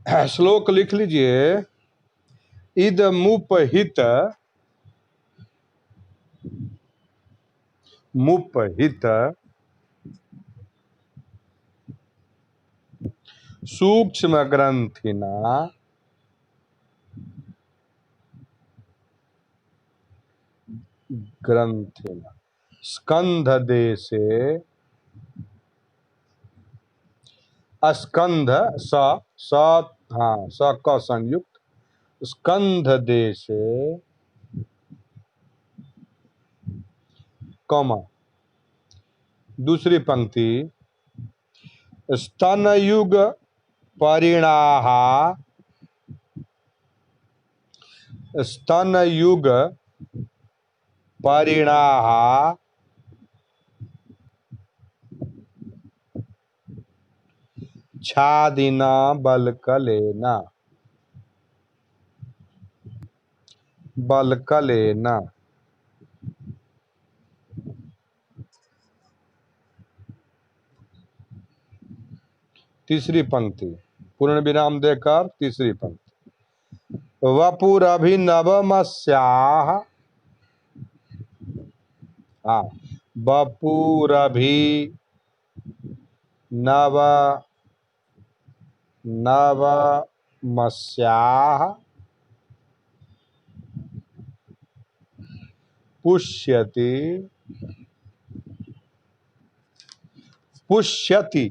श्लोक लिख लीजिए। इदमुपहित मुपहित सूक्ष्म ग्रंथिना ग्रंथिना स्कंध देशे स्कंध स हाँ स क संयुक्त स्कंध देशे कॉमा दूसरी पंक्ति स्तनयुग परिणाह स्तनयुग परिणाह छादिना बलकलेना बलकलेना। तीसरी पंक्ति पूर्ण विराम देकर तीसरी पंक्ति वपुरभिनवमस्याः हाँ वपुरभिनव नवमस्याः पुष्यति पुष्यति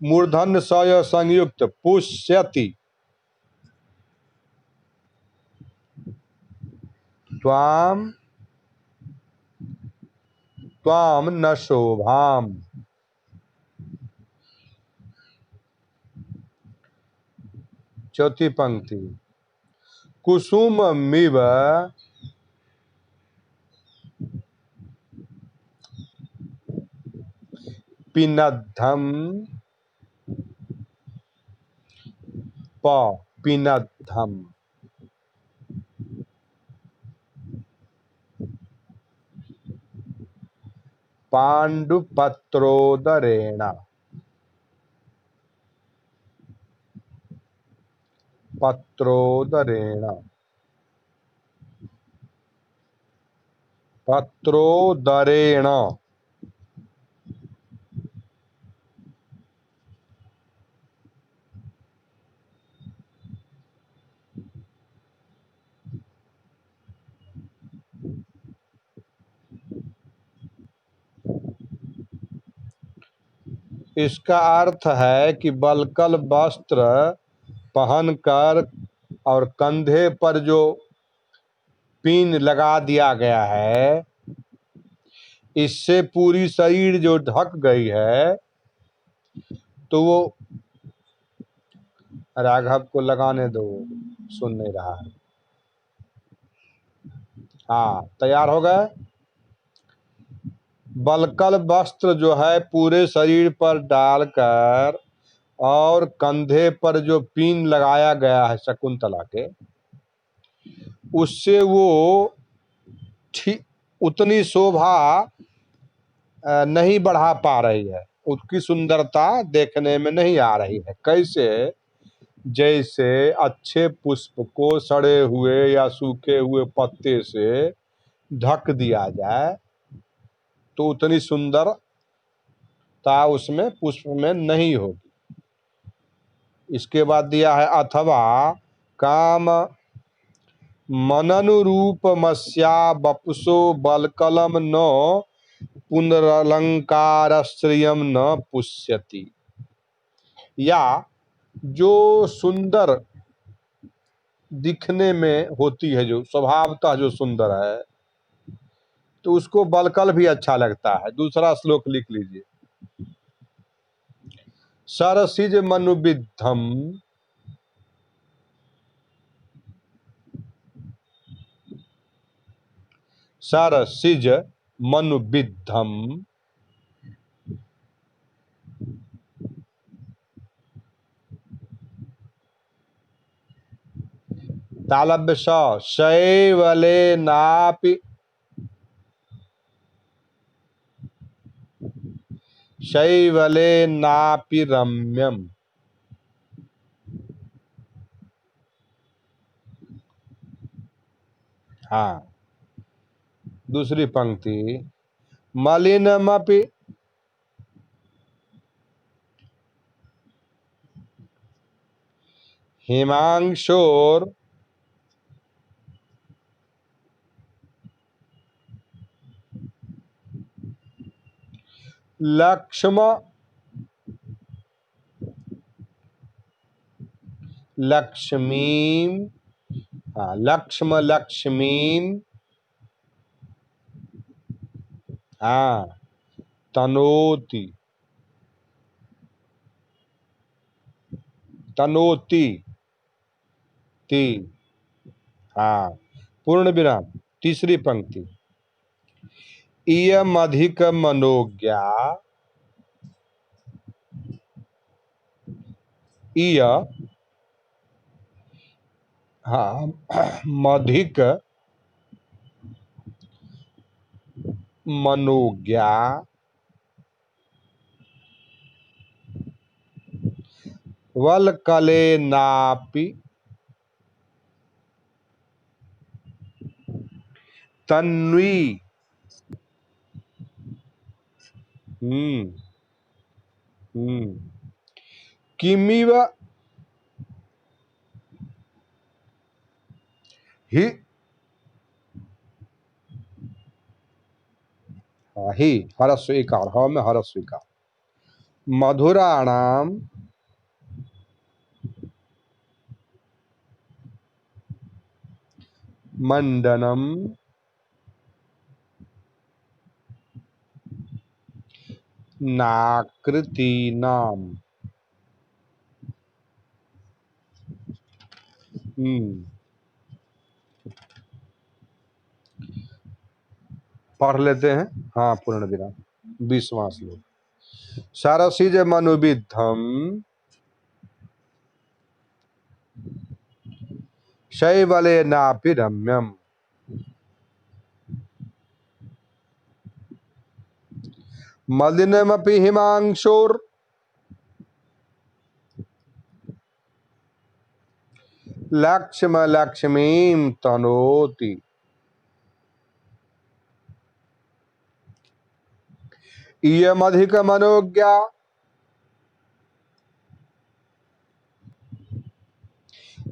मूर्धन्य स संयुक्त पुष्यति त्वाम त्वाम न शोभाम। चौथी पंक्ति कुसुममिव पिनद्धम पिनद्धम पांडुपत्रोदरेण पत्रोदरेण पत्रोदरेण। इसका अर्थ है कि बलकल वस्त्र पहनकर और कंधे पर जो पिन लगा दिया गया है इससे पूरी शरीर जो ढक गई है तो वो राघव को लगाने दो सुन नहीं रहा है। हाँ तैयार हो गए। बलकल वस्त्र जो है पूरे शरीर पर डालकर और कंधे पर जो पिन लगाया गया है शकुंतला के उससे वो ठीक उतनी शोभा नहीं बढ़ा पा रही है। उसकी सुंदरता देखने में नहीं आ रही है। कैसे जैसे अच्छे पुष्प को सड़े हुए या सूखे हुए पत्ते से ढक दिया जाए तो उतनी सुंदरता उसमें पुष्प में नहीं होगी। इसके बाद दिया है अथवा काम मननुरूपमस्या वपुषो बलकलम न पुनरलंकार श्रियम न पुष्यति। या जो सुंदर दिखने में होती है जो स्वभावतः जो सुंदर है तो उसको बलकल भी अच्छा लगता है। दूसरा श्लोक लिख लीजिए। सरसिज मनुविद्धम सरसिज मनुविद्धम तालव्य शैवले नापि शैवले नापि रम्यम हाँ, दूसरी पंक्ति, मलिनमपि हिमांशोर लक्ष्म लक्ष्मीम, हाँ, लक्ष्म लक्ष्मीम, हाँ, तनोति, तनोति, ती, हाँ, पूर्ण विराम। तीसरी पंक्ति, इयम अधिक मनोज्ञा, इय, हाँ, मधिक मनोज्ञा, वल्कलेनापि तन्वी, हम्म हम्म, किमिव हि, हाँ, ही हरस्व इकार, हाँ में हरस्व इकार, मधुराणाम मंडनम नाकृतीनाम, पढ़ लेते हैं। हाँ, पूर्ण विराम, 20वां श्लोक, सरसिज मनुविद्धम शैवले नापि रम्यम, मलिनमपि हिमांशोर लक्ष्म लक्ष्मीम तनोति, इयमधिक मनोज्ञा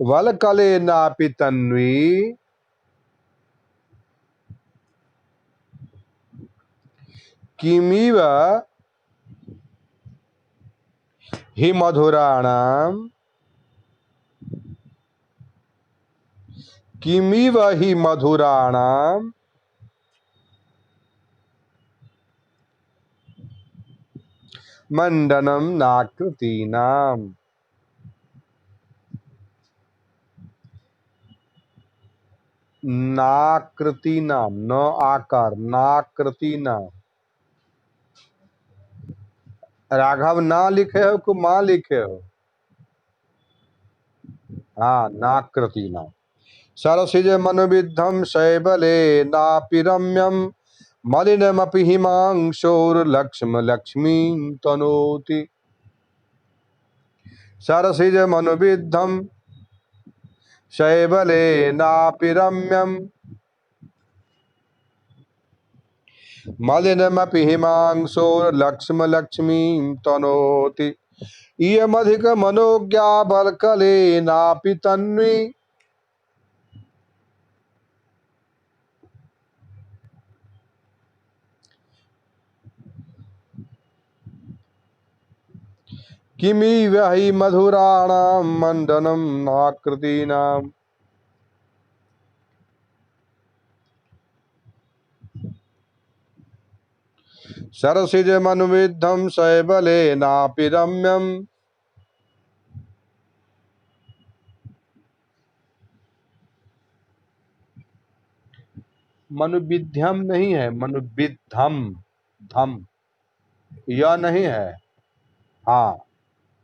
वल्कलेनापि तन्वी, किमिव हि मधुराणाम, किमिव हि मधुराणाम मंडनम नाकृतीनाम, नाकृतीनाम, न आकार, नाकृतीनाम, राघव ना लिखे हो को माँ लिखे हो, हाँ, नाकृतीनाम, सरसिज मनुविद्धम शैवले नापि रम्यम, मलिनमपि हिमांशोर्लक्ष्म लक्ष्मीं तनोति, सरसिज मनुविद्धम शैवले नापि रम्यम, मलिनमपि हिमांशोर्लक्ष्म लक्ष्मीं तनोति, इयमधिक मनोज्ञा वल्कलेनापि तन्वी, किमिव हि मधुराणां मंडनं नाकृतीनाम्, सरसिज मनुविद्धं शैवलेनापि रम्यम, मनुविध्यम नहीं है, मनुविद्धम, धम, यह नहीं है, हाँ,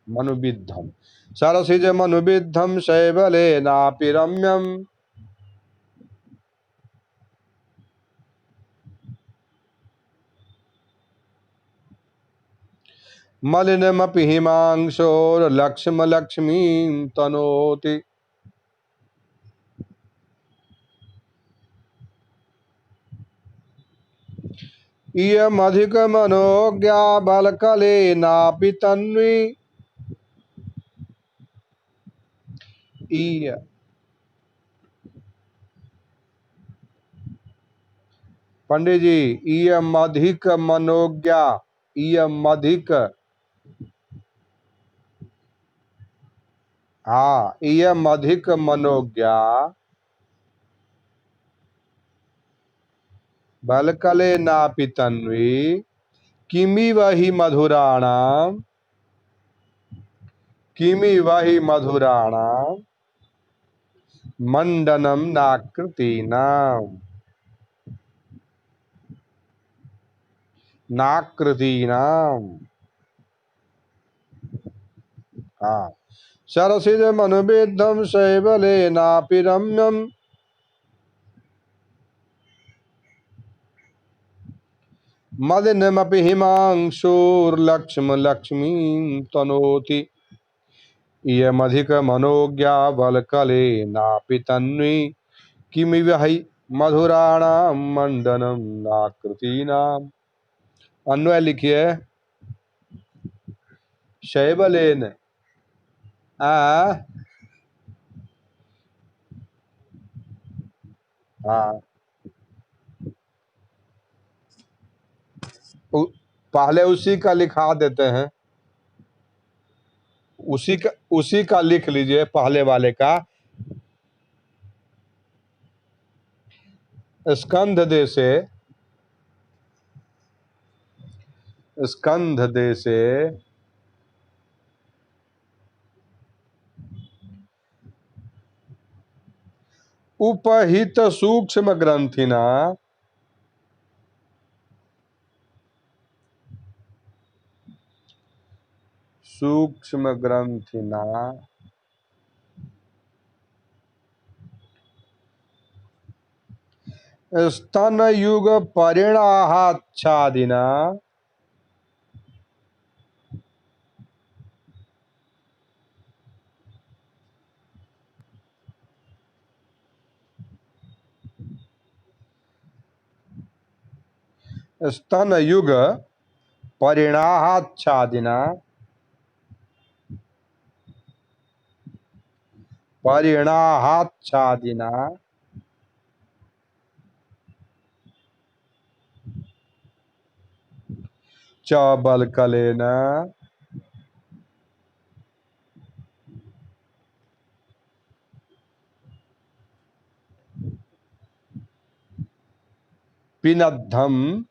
मनुविद्धम, सरसिज मनुविद्धम शैवलेनापि रम्यम, मलिनमपि हिमांशोर्लक्ष्म लक्ष्मीं तनोति, इयमधिक मनोज्ञा बलकलेनापि तन्वी। इय पंडित जी, इयमधिक मनोज्ञा, इयमधिक, हाँ, इयमधिक मनोज्ञा बलकलेनापि तन्वी। किमिव हि मधुराणाम्, किमिव हि मधुराणाम् मंडनम नाकृतीनाम्, नाकृतीनाम्। हाँ, सरसिज मनुविद्धम शैवलेनापि रम्यम। मदिनमपि हिमांशुर्लक्ष्म लक्ष्मीं तनोति। इयमधिक मनोज्ञा बलकलेनापि तन्वी। किमिव हि मधुराणां मंडनम नाकृतीनाम्। अन्वय लिखिए। शैवलेन, आ, हाँ, पहले उसी का लिखा देते हैं। उसी का लिख लीजिए, पहले वाले का। स्कंध देशे, स्कंध देशे उपहित सूक्ष्म ग्रंथिना, सूक्ष्म ग्रंथिना स्तन युग परिणाहाच्छादिना। स्तन युग परिणाहाच्छादिना, परिणाहाच्छादिना च बलकलेन पिनद्धम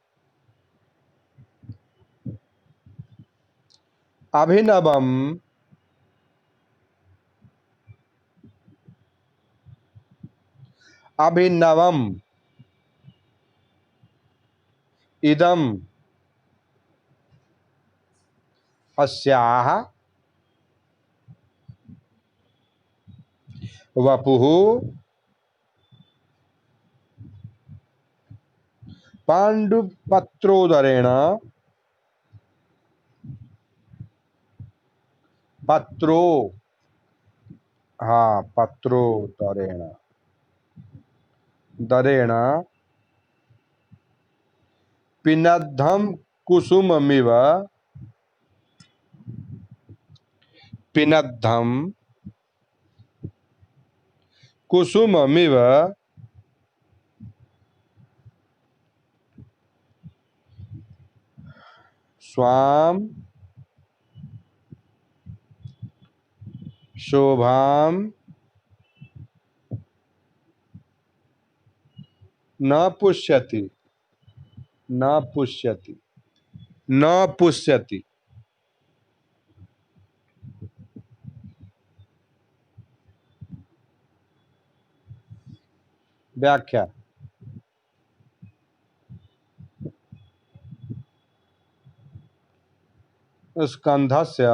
अभिनवम अभिनवम इदम अस्याः वपुः पाण्डुपत्रोदरेण, पत्रो, हाँ, पत्रोदरेण, दरेण पिनद्धम कुसुममिव, पिनद्धम कुसुममिव स्वाम शोभाम न पुष्यति, न पुष्यति, न पुष्यति। व्याख्या। स्कंधस्य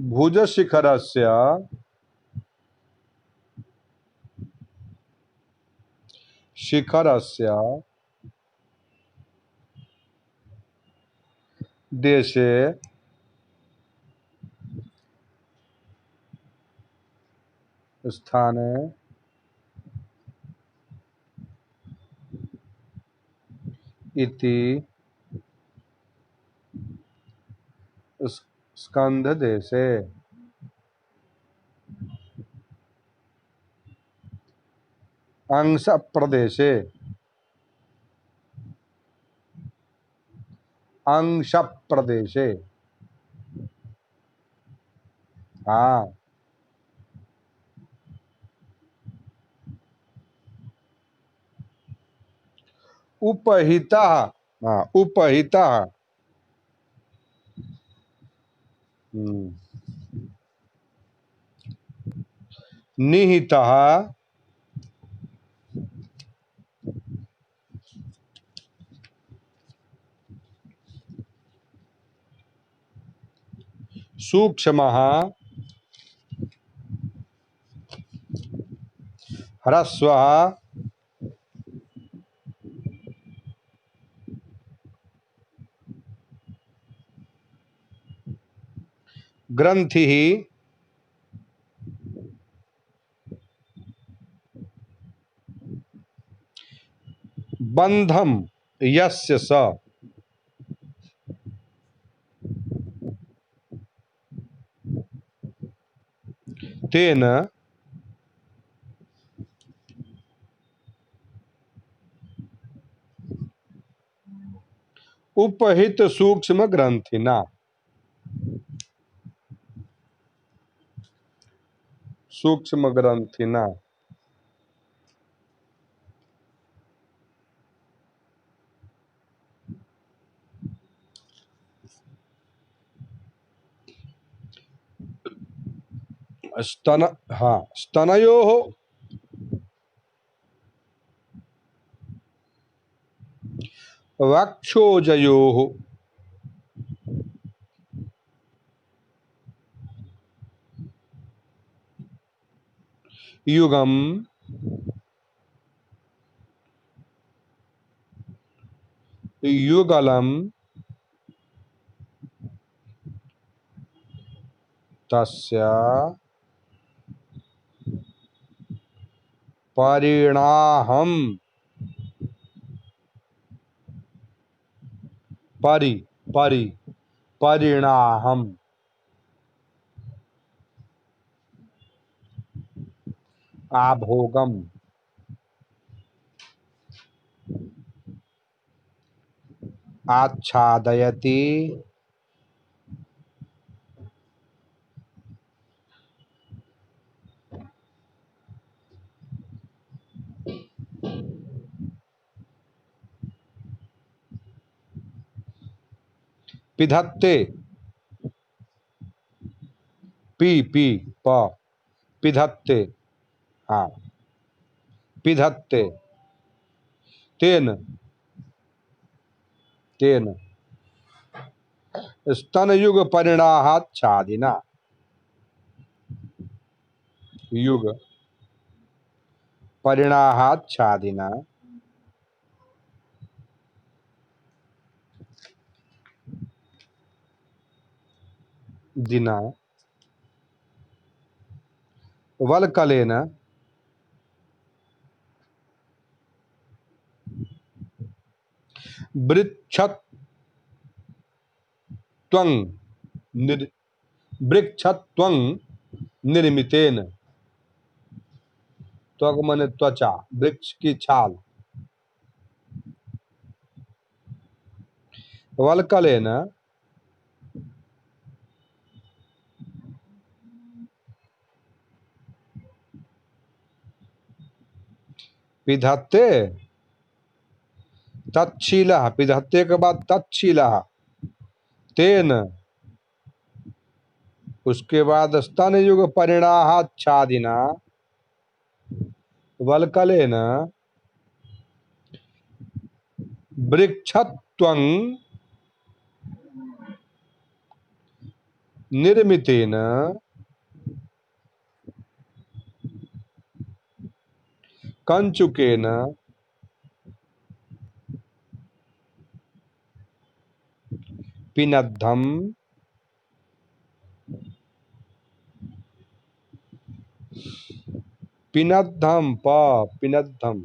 भुजशिखरस्य शिखरस्य देशे स्थाने इति स्कंधदेशे अंशप्रदेशे अंशप्रदेशे। हाँ, उपहिता। हाँ, उपहिता। निहिता सूक्ष्म ह्रस्व ग्रंथि बंधम यस्य स तेन उपहित सूक्ष्म ग्रंथिना। सूक्ष्म ग्रंथिना। स्तन, हाँ, स्तनयोः वक्षोजयोः युगम युगलम तस्य परिणाहम परि परि परिणाहम आभोगम आच्छादयति पिधत्ते। पी पी प पिधत्ते। हाँ, पिधत्ते। तेन तेन स्तन युग परिणाहाच्छादिना। युग परिणाहाच्छादिना दिना वल्कलेन वृक्षत्वं निर वृक्षत्वं निर्मितेन। त्वग माने त्वचा, वृक्ष की छाल। वल्कलेन पिधत्ते। तच्छीलः, पिधत्ते के बाद तच्छीलः। तेन, उसके बाद स्तन युग परिणाहाच्छादिना वल्कलेन वृक्षत्वं निर्मितेन कंचुकेन पिनद्धम पिनद्धम प पिनद्धम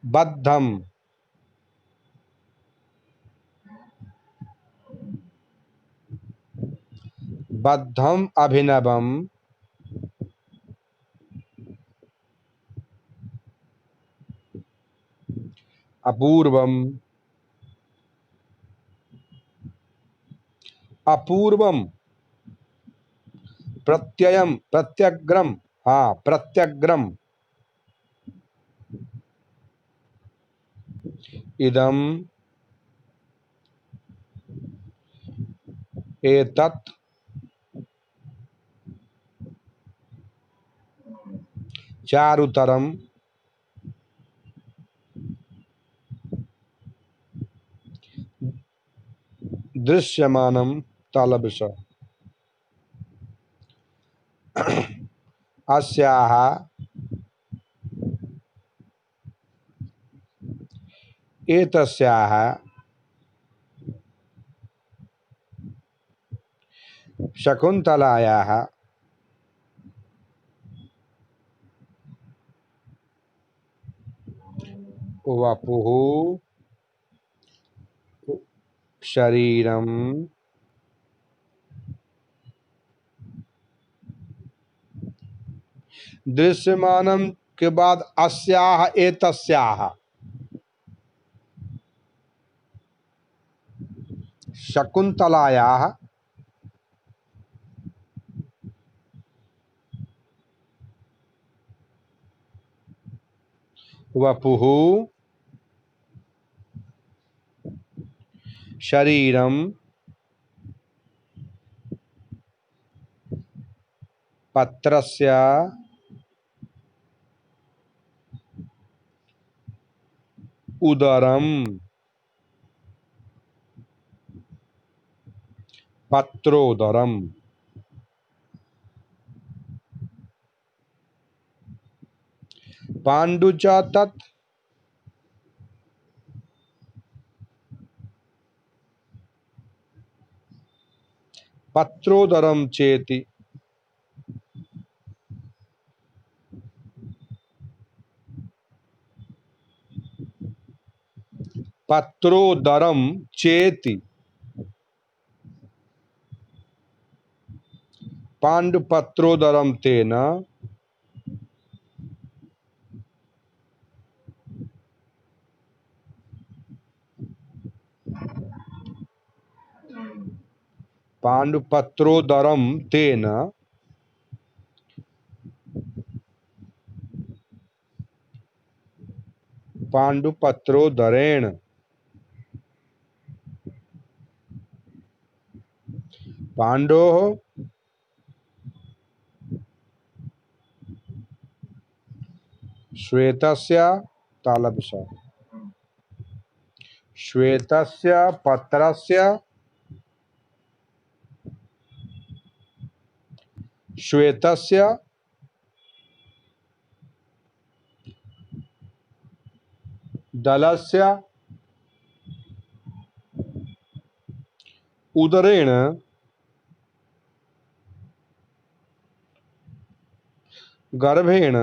बद्धम बद्धम अभिनवम अपूर्वम अपूर्वम प्रत्ययम प्रत्यग्रम हाँ प्रत्यग्रम इदम एतत् चारुतरम दृश्यमानम तलबस अस्याः एतस्याः शकुन्तलायाः वपुः शरीरम दृश्यमानम के बाद अस्याः एतस्याः शकुन्तलायाः वपुः शरीरम पत्रस्य उदरम पत्रोदरम पाण्डुच तत् पत्रोदरम चेति पत्रोदरम चेति पाण्डुपत्रोदरम तेन पाण्डुपत्रोदरम तेन पाण्डुपत्रोदरेण पाण्डोः श्वेतस्य तालब्स श्वेतस्य पत्रस्य श्वेतस्य दलस्य उदरेण गर्भेण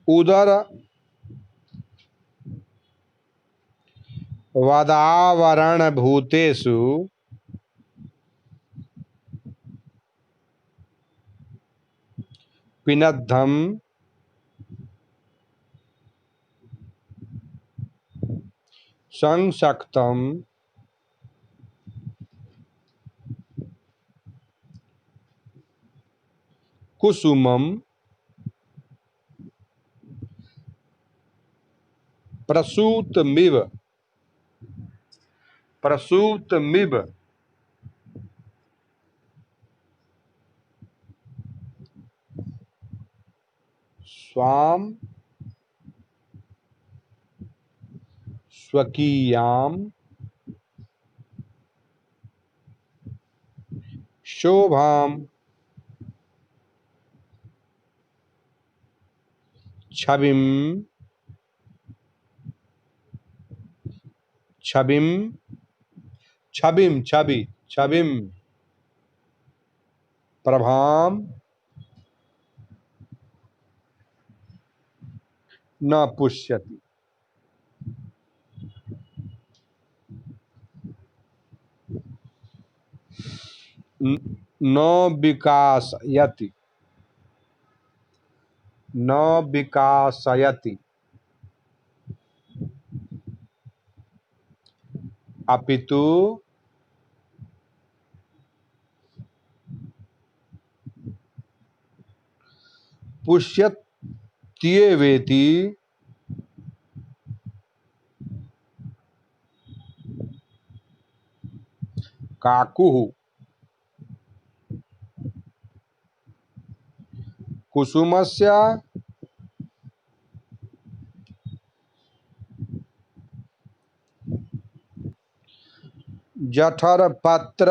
उदर वदावरणभूतेषु पिनद्धं संशक्तं कुसुमं प्रसूतमिव प्रसूतमिव स्वाम स्वकीयां शोभां छविं छविं छविम छवि छविम प्रभाम न पुष्यति न विकासयति न विकासयति अपितु पुष्यत्येवेति काकुः कुसुमस्य जठरपत्र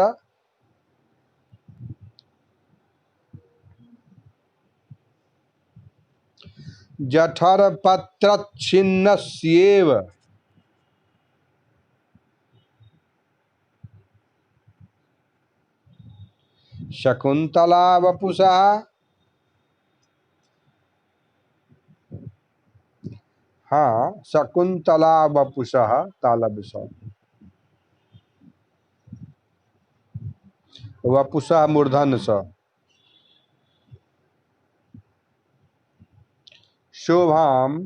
जठरपत्रच्छिन्नस्येव शकुन्तला वपुषा हाँ शकुन्तला वपुषः तालव्य वपुषः मूर्धन स शोभाम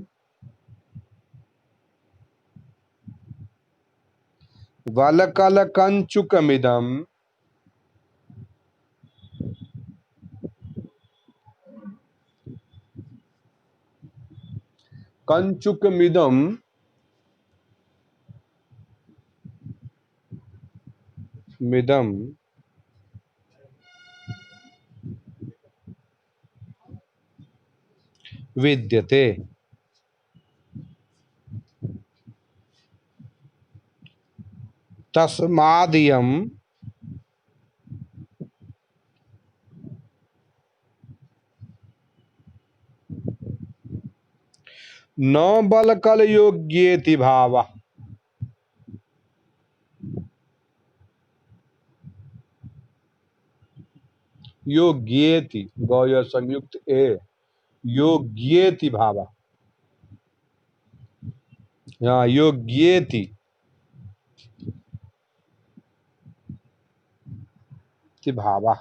वलकलकंचुकमिदं कंचुकमिदं मिदं विद्यते तस्मादियं न बलकल योग्येति भावः योग्येति गौय संयुक्त ए योग्येति भावः यहाँ योग्येति भावः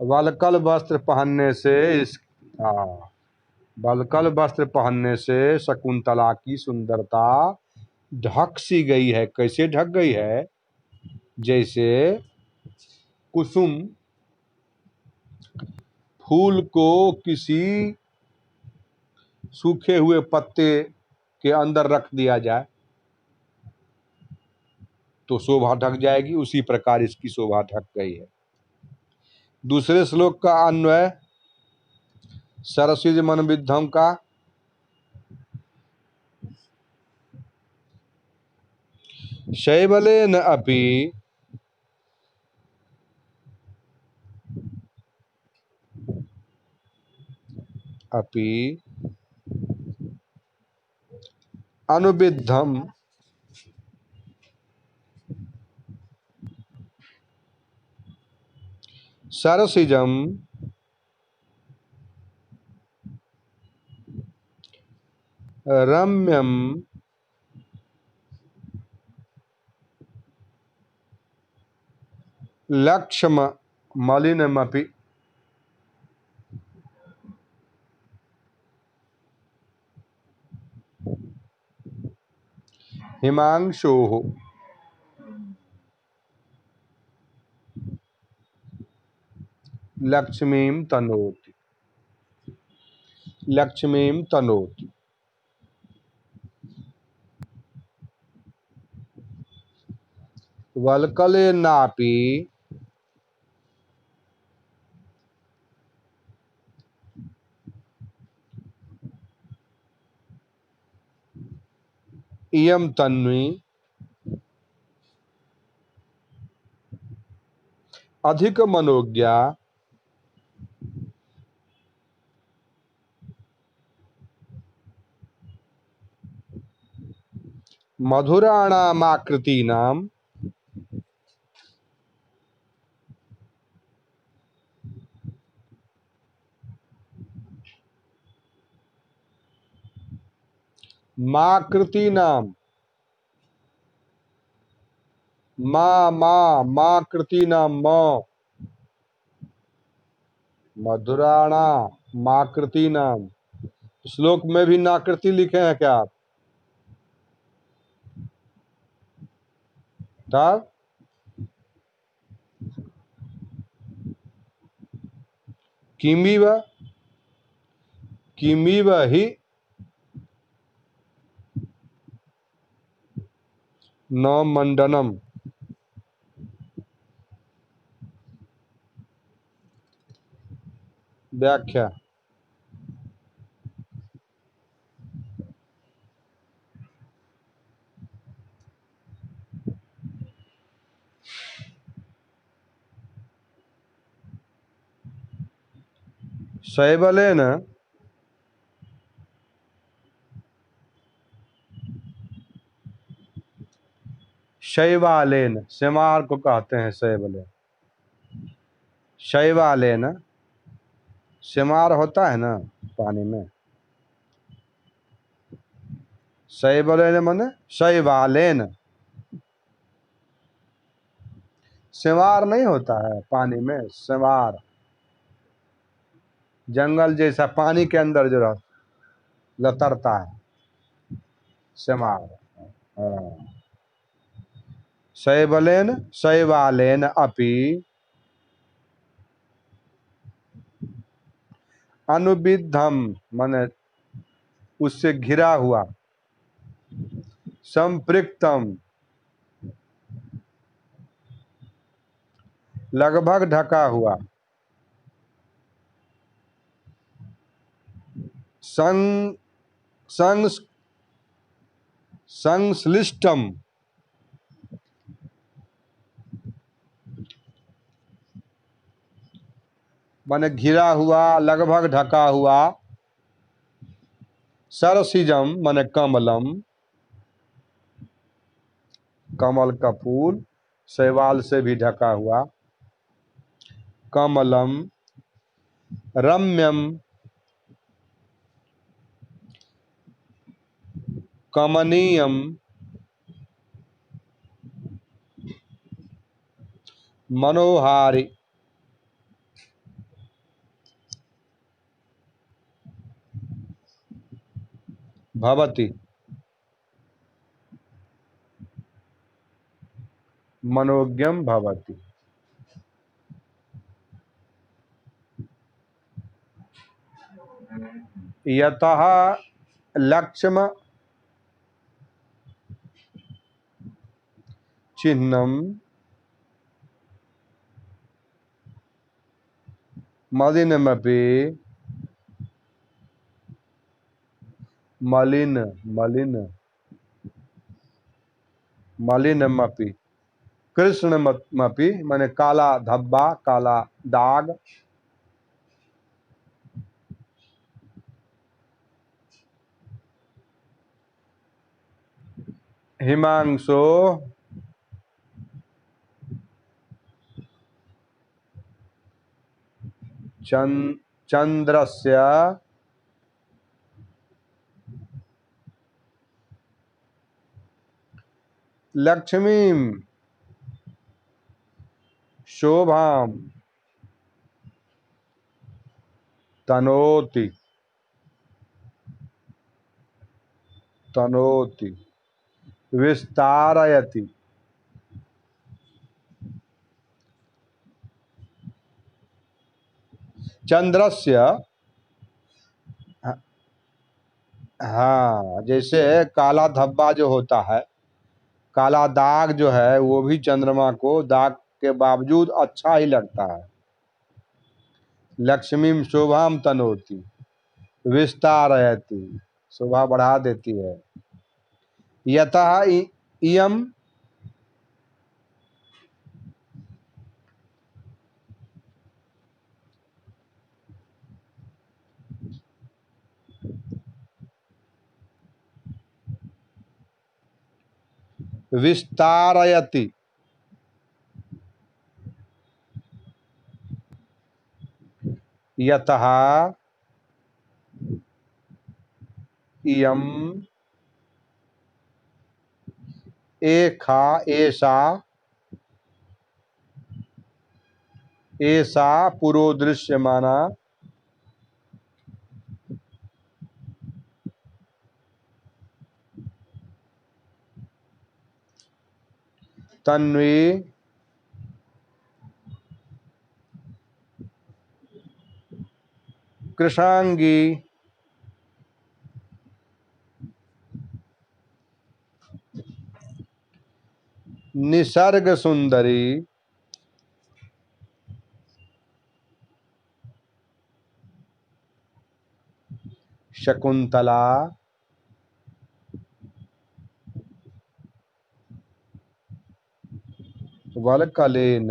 वलकल वस्त्र पहनने से इस वलकल वस्त्र पहनने से शकुंतला की सुंदरता ढक सी गई है। कैसे ढक गई है? जैसे कुसुम फूल को किसी सूखे हुए पत्ते के अंदर रख दिया जाए तो शोभा ढक जाएगी, उसी प्रकार इसकी शोभा ढक गई है। दूसरे श्लोक का अन्वय सरसिज मन विद्धम का शैवलेन अपि अनुविद्धम सरसिजम रम्यम लक्ष्म मलिनमपि हिमांशोः लक्ष्मीं तनोति लक्ष्मीं तनोति। वल्कलेनापि इयं तन्वी अधिक मनोज्ञा मधुराणामाकृतीनां माकृतीनां माकृतीनां मधुराणा माकृतीनां। श्लोक में भी नाकृति लिखे हैं क्या आप? तब किमिव किमिव ही न मंडनम। व्याख्या। शैवलेन शैवालेन, सेमार को कहते हैं शैवलेन। शैवालेन सेमार होता है ना पानी में। शैवलेन माने शैवालेन। सेवार नहीं होता है पानी में, सेवार जंगल जैसा पानी के अंदर जो लतरता है, सेमार। हाँ। शैवलेन शैवालेन अपि अनुविद्धम माने उससे घिरा हुआ, संपृक्तम लगभग ढका हुआ, संग संग संश्लिष्टम माने घिरा हुआ, लगभग ढका हुआ, सरसिजम माने कमलम, कमल का फूल, शैवाल से भी ढका हुआ, कमलम, रम्यम कमनीयम, मनोहारी भवति, मनोज्ञम भवति। यतः लक्ष्म चिह्नम मलिनमपि मलिन मलिन मलिनमपि कृष्णमपि माने काला धब्बा, काला दाग, हिमांशो चंद्रस्य लक्ष्मीम शोभाम तनोति तनोति विस्तारयति। चंद्रस्य, हाँ, जैसे काला धब्बा जो होता है, काला दाग जो है, वो भी चंद्रमा को दाग के बावजूद अच्छा ही लगता है। लक्ष्मीम शोभाम तनोति विस्तारयति, शोभा बढ़ा देती है। यतः इयम विस्तारयति यतः इयम् एषा एषा पुरोदृश्यमाना तन्वी कृशांगी निसर्ग सुंदरी शकुंतला वल्कलेन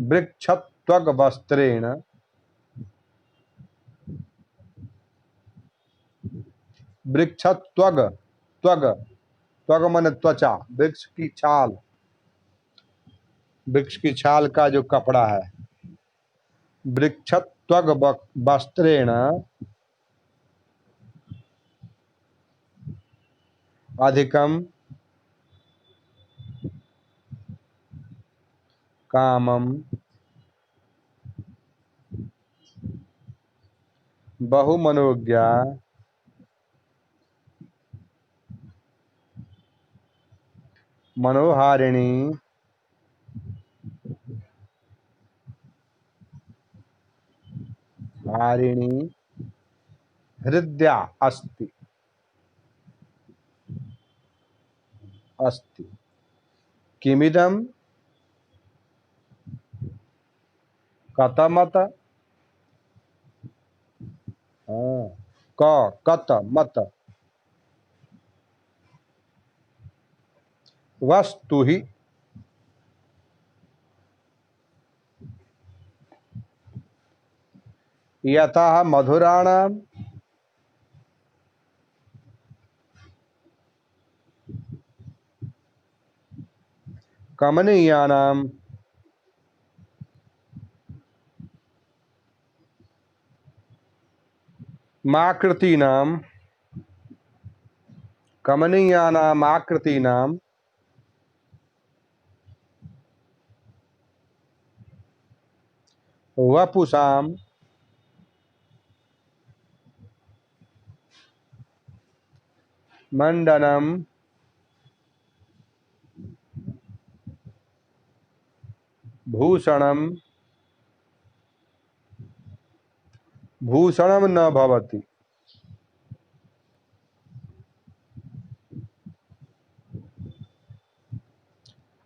वृक्षत्वग्वस्त्रेण वृक्षत्वग त्वग त्वग मन त्वचा वृक्ष की छाल का जो कपड़ा है। वृक्षत्वग वस्त्रेण अधिकम कामम बहुमनोज्ञा मनोहारिणी हारिणी हृदया अस्ति अस्ति किमिदं कतमत क कत मत वस्तु ही यथा मधुराणाम कमनीयानाम माकृतीनाम कमनीयानाम आकृतीनाम वपुषाम मंडनम भूषणम भूषणम न भवति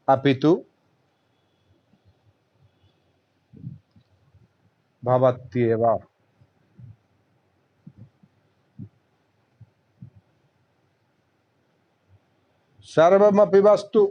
अपितु भवत्येव। सर्वमपि वस्तु